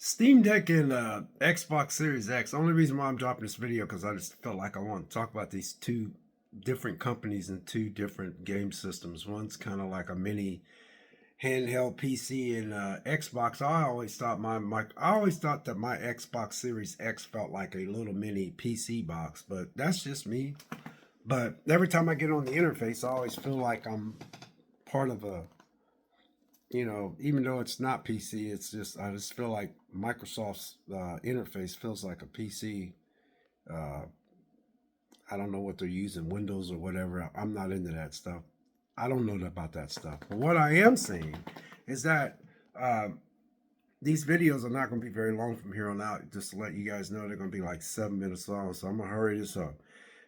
Steam Deck and Xbox Series X. Only reason why I'm dropping this video because I just felt like I want to talk about these two different companies and two different game systems. One's kind of like a mini handheld PC, and Xbox. I always thought that my Xbox Series X felt like a little mini PC box, but that's just me. But every time I get on the interface, I always feel like I'm part of a, even though it's not PC, I just feel like Microsoft's interface feels like a PC. Uh, I don't know what they're using, Windows or whatever. I'm not into that stuff. I don't know about that stuff. But what I am saying is that uh, these videos are not going to be very long from here on out. Just to let you guys know, they're going to be like 7 minutes long. So I'm going to hurry this up.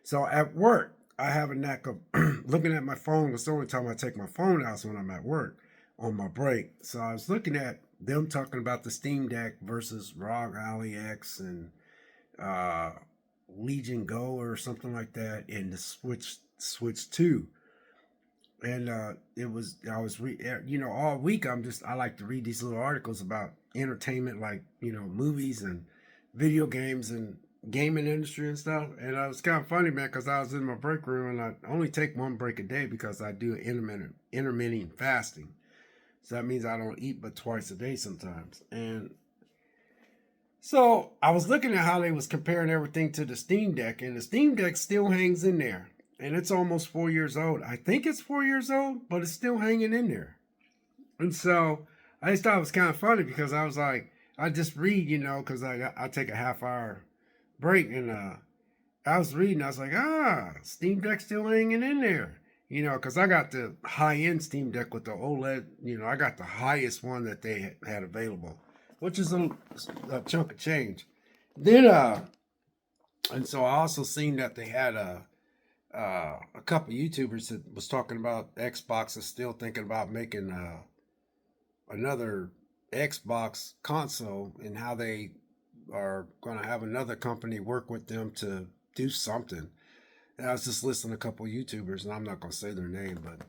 So at work, I have a knack of looking at my phone. It's the only time I take my phone out is when I'm at work on my break. So I was looking at them talking about the Steam Deck versus ROG Ally X and uh, Legion Go or something like that, and the Switch 2. And all week I like to read these little articles about entertainment, like, movies and video games and gaming industry and stuff. And it was kind of funny, man, because I was in my break room, and I only take one break a day because I do intermittent fasting. So that means I don't eat but twice a day sometimes. And so I was looking at how they was comparing everything to the Steam Deck, and the Steam Deck still hangs in there. And it's almost 4 years old. I think it's 4 years old, but it's still hanging in there. And so I just thought it was kind of funny because I was like, I just read, because I take a half hour break, and I was reading. I was like, Steam Deck's still hanging in there. Because I got the high end Steam Deck with the OLED. I got the highest one that they had available, which is a chunk of change. Then, and so I also seen that they had a couple YouTubers that was talking about Xbox is still thinking about making another Xbox console, and how they are going to have another company work with them to do something. And I was just listening to a couple YouTubers, and I'm not going to say their name, but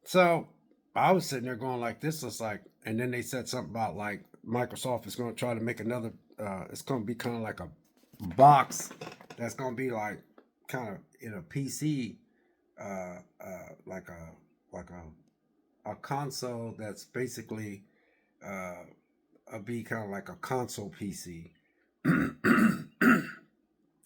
so I was sitting there going like, this is like, and then they said something about like Microsoft is going to try to make another. It's going to be kind of like a box that's going to be like kind of in a PC, like a console that's basically be kind of like a console PC.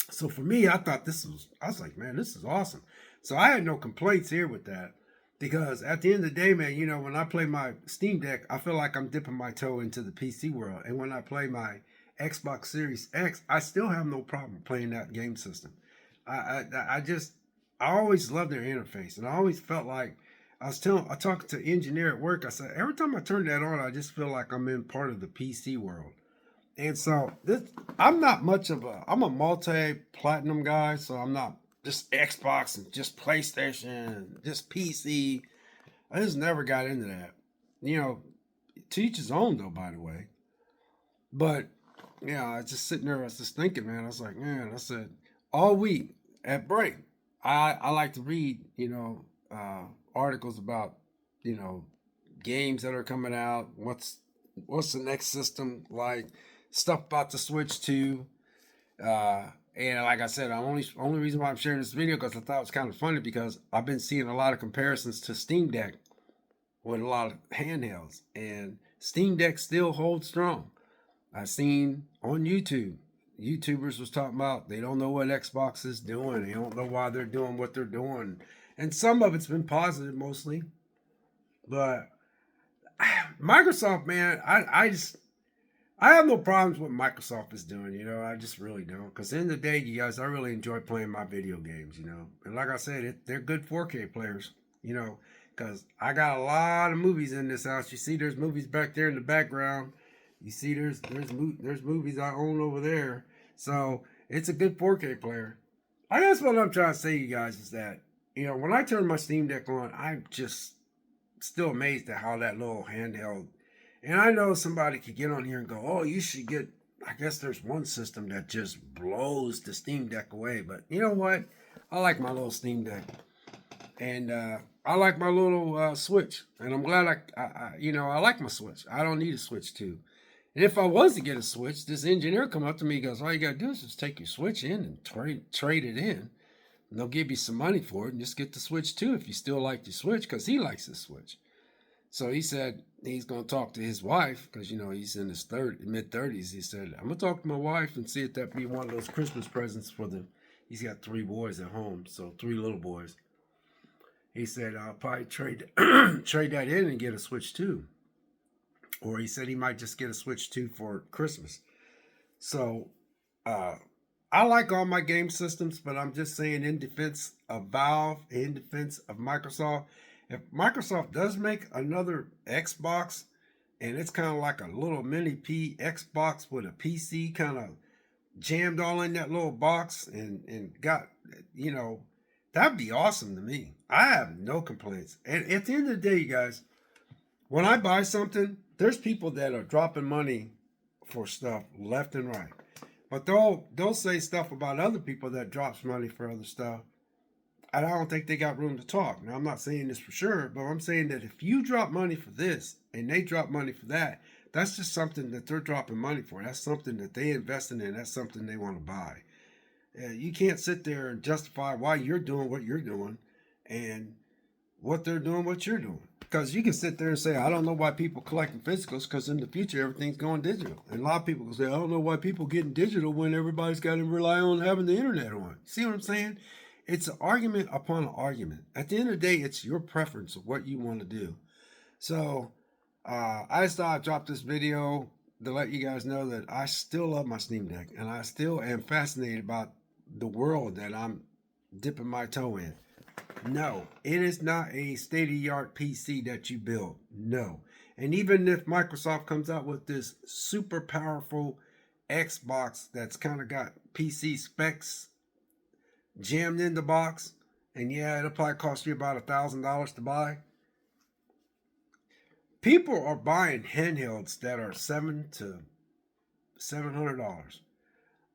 So for me, I was like, man, this is awesome. So I had no complaints here with that, because at the end of the day, man, when I play my Steam Deck, I feel like I'm dipping my toe into the PC world. And when I play my Xbox Series X, I still have no problem playing that game system. I always loved their interface, and I always felt like I talked to engineer at work. I said every time I turn that on, I just feel like I'm in part of the PC world. And so I'm not much of I'm a multi-platinum guy, so I'm not just Xbox and just PlayStation, just PC. I just never got into that. You know, to each his own though, by the way. But yeah, I was just sitting there, I was just thinking, man, I was like, man, I said, all week at break, I like to read, articles about, you know, games that are coming out, what's the next system like, stuff about the Switch 2. And like I said, only reason why I'm sharing this video because I thought it was kind of funny, because I've been seeing a lot of comparisons to Steam Deck with a lot of handhelds, and Steam Deck still holds strong. I seen on YouTubers was talking about they don't know what Xbox is doing. They don't know why they're doing what they're doing. And some of it's been positive mostly. But Microsoft, man, I have no problems with Microsoft is doing, I just really don't. Because at the end of the day, you guys, I really enjoy playing my video games. And like I said, they're good 4K players, because I got a lot of movies in this house. You see there's movies back there in the background. You see there's movies I own over there. So it's a good 4K player. I guess what I'm trying to say to you guys is that, when I turn my Steam Deck on, I'm just still amazed at how that little handheld. And I know somebody could get on here and go, oh, you should get, I guess there's one system that just blows the Steam Deck away. But you know what? I like my little Steam Deck. And I like my little Switch. And I'm glad I like my Switch. I don't need a Switch 2. And if I was to get a Switch, this engineer come up to me and goes, all you got to do is just take your Switch in and trade it in. And they'll give you some money for it and just get the Switch too if you still like your Switch, because he likes the Switch. So he said he's going to talk to his wife because, you know, he's in his mid-30s. He said, I'm going to talk to my wife and see if that be one of those Christmas presents for them. He's got 3 boys at home, so 3 little boys. He said, I'll probably trade that in and get a Switch 2. Or he said he might just get a Switch 2 for Christmas. So I like all my game systems, but I'm just saying, in defense of Valve, in defense of Microsoft, if Microsoft does make another Xbox, and it's kind of like a little mini Xbox with a PC kind of jammed all in that little box and got, you know, that'd be awesome to me. I have no complaints. And at the end of the day, you guys, when I buy something, there's people that are dropping money for stuff left and right. But they'll say stuff about other people that drops money for other stuff. And I don't think they got room to talk. Now, I'm not saying this for sure, but I'm saying that if you drop money for this and they drop money for that, that's just something that they're dropping money for. That's something that they invested in. That's something they want to buy. You can't sit there and justify why you're doing what you're doing and what they're doing what you're doing. Because you can sit there and say, I don't know why people collecting physicals, because in the future everything's going digital. And a lot of people will say, I don't know why people getting digital when everybody's got to rely on having the internet on. See what I'm saying? It's an argument upon an argument. At the end of the day, it's your preference of what you want to do. So I just thought I'd drop this video to let you guys know that I still love my Steam Deck, and I still am fascinated about the world that I'm dipping my toe in. No, it is not a state-of-the-art PC that you build. No. And even if Microsoft comes out with this super powerful Xbox that's kind of got PC specs jammed in the box, and yeah, it'll probably cost you about $1,000 to buy. People are buying handhelds that are $700 to $700.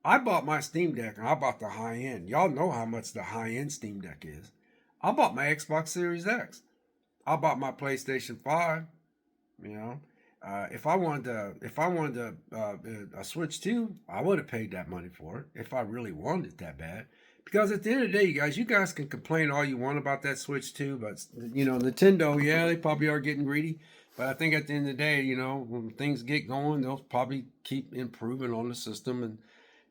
I bought my Steam Deck, and I bought the high end. Y'all know how much the high end Steam Deck is. I bought my Xbox Series X. I bought my PlayStation 5. You know, if I wanted a Switch 2, I would have paid that money for it if I really wanted it that bad. Because at the end of the day, you guys can complain all you want about that Switch 2, but, you know, Nintendo, yeah, they probably are getting greedy. But I think at the end of the day, you know, when things get going, they'll probably keep improving on the system and,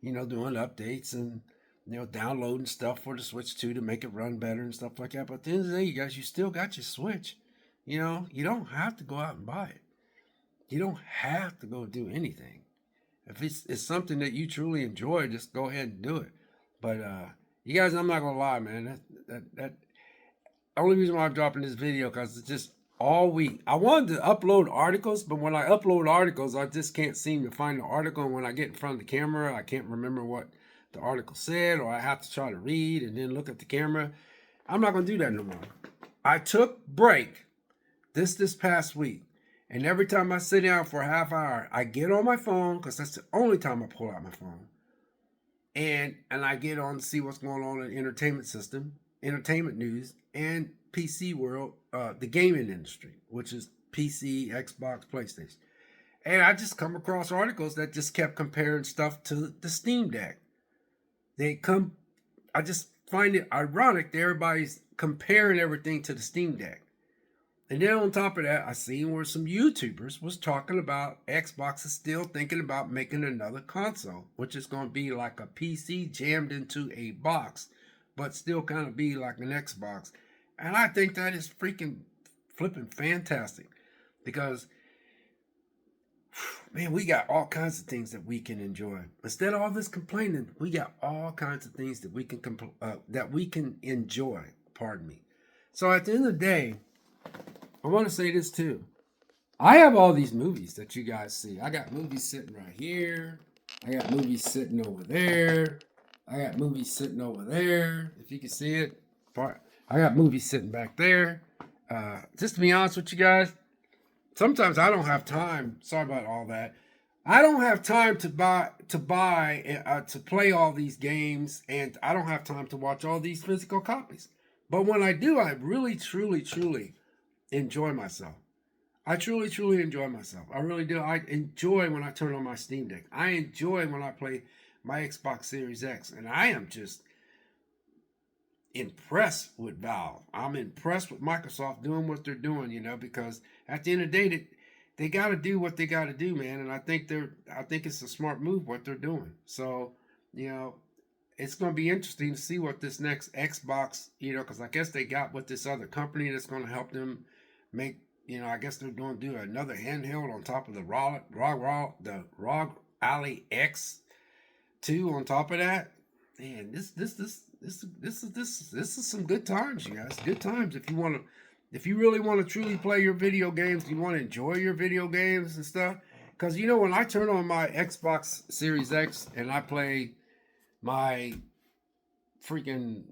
you know, doing updates and, you know, downloading stuff for the Switch 2 to make it run better and stuff like that. But at the end of the day, you guys, you still got your Switch. You know, you don't have to go out and buy it. You don't have to go do anything. If it's something that you truly enjoy, just go ahead and do it. But you guys, I'm not gonna lie, man. That only reason why I'm dropping this video, because it's just all week. I wanted to upload articles, but when I upload articles, I just can't seem to find the article. And when I get in front of the camera, I can't remember what the article said, or I have to try to read and then look at the camera. I'm not gonna do that no more. I took break this past week, and every time I sit down for a half hour, I get on my phone, because that's the only time I pull out my phone, and I get on to see what's going on in the entertainment news, and PC world, the gaming industry, which is PC, Xbox, PlayStation. And I just come across articles that just kept comparing stuff to the Steam Deck. I just find it ironic that everybody's comparing everything to the Steam Deck. And then on top of that, I seen where some YouTubers was talking about Xbox is still thinking about making another console, which is going to be like a PC jammed into a box, but still kind of be like an Xbox. And I think that is freaking flipping fantastic, because, man, we got all kinds of things that we can enjoy. Instead of all this complaining, we got all kinds of things that we can enjoy. Pardon me. So at the end of the day, I want to say this too. I have all these movies that you guys see. I got movies sitting right here. I got movies sitting over there. I got movies sitting over there. If you can see it. I got movies sitting back there. Just to be honest with you guys, sometimes I don't have time. Sorry about all that. I don't have time to play all these games, and I don't have time to watch all these physical copies. But when I do, I really, truly, truly enjoy myself. I truly, truly enjoy myself. I really do. I enjoy when I turn on my Steam Deck. I enjoy when I play my Xbox Series X. And I am just impressed with Valve. I'm impressed with Microsoft doing what they're doing, because at the end of the day, they got to do what they got to do, man. And I think it's a smart move what they're doing. So, you know, it's going to be interesting to see what this next Xbox, because I guess they got with this other company that's going to help them make, I guess they're going to do another handheld on top of the ROG Ally X2 on top of that. Man, this is some good times, you guys. Good times if you really want to truly play your video games, you want to enjoy your video games and stuff. Because when I turn on my Xbox Series X and I play my freaking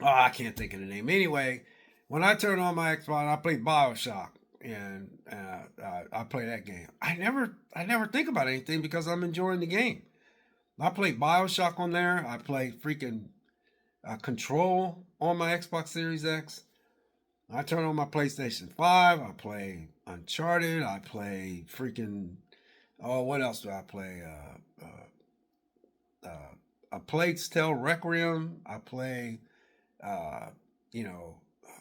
I can't think of the name. Anyway, when I turn on my Xbox, I play BioShock and I play that game. I never think about anything because I'm enjoying the game. I play BioShock on there. I play freaking Control on my Xbox Series X. I turn on my PlayStation 5. I play Uncharted. I play freaking, what else do I play? A Plague's Tale Requiem. I play,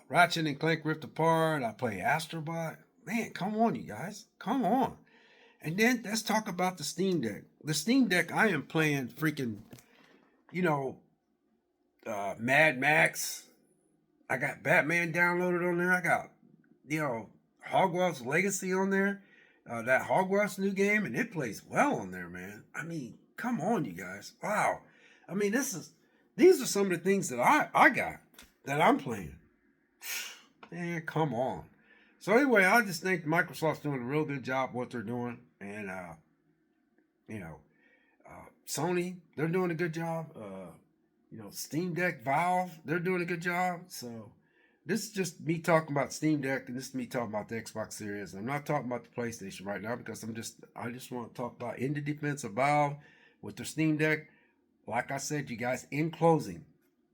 Ratchet and Clank Rift Apart. I play Astrobot. Man, come on, you guys. Come on. And then let's talk about the Steam Deck. The Steam Deck, I am playing freaking, Mad Max. I got Batman downloaded on there. I got, Hogwarts Legacy on there. That Hogwarts new game, and it plays well on there, man. I mean, come on, you guys. Wow. I mean, these are some of the things that I got that I'm playing. Man, come on. So anyway, I just think Microsoft's doing a real good job what they're doing, and Sony, they're doing a good job. Steam Deck, Valve, they're doing a good job. So this is just me talking about Steam Deck, and this is me talking about the Xbox Series. I'm not talking about the PlayStation right now because I just want to talk about in the defense of Valve with their Steam Deck. Like I said, you guys, in closing,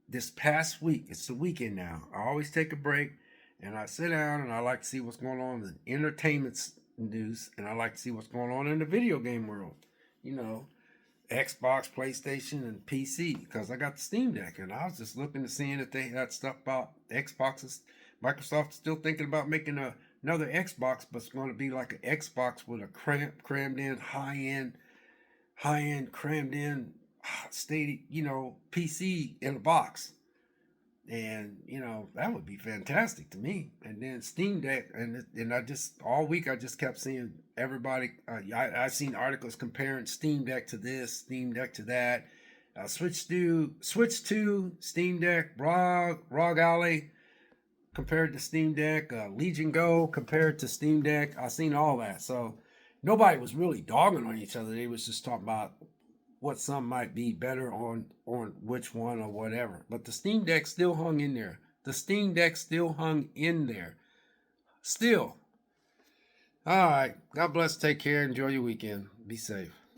this past week, it's the weekend now. I always take a break and I sit down and I like to see what's going on in the entertainment news, and I like to see what's going on in the video game world. Xbox, PlayStation, and PC, because I got the Steam Deck, and I was just looking to seeing if they had stuff about Xboxes. Microsoft's still thinking about making another Xbox, but it's going to be like an Xbox with a crammed in, high-end, crammed in, PC in a box. And, that would be fantastic to me. And then Steam Deck, and I just, all week I just kept seeing everybody, I've seen articles comparing Steam Deck to this, Steam Deck to that, Switch 2, Steam Deck, ROG Ally compared to Steam Deck, Legion Go compared to Steam Deck. I've seen all that. So nobody was really dogging on each other. They was just talking about what some might be better on which one or whatever. But the Steam Deck still hung in there. Still. All right. God bless. Take care. Enjoy your weekend. Be safe.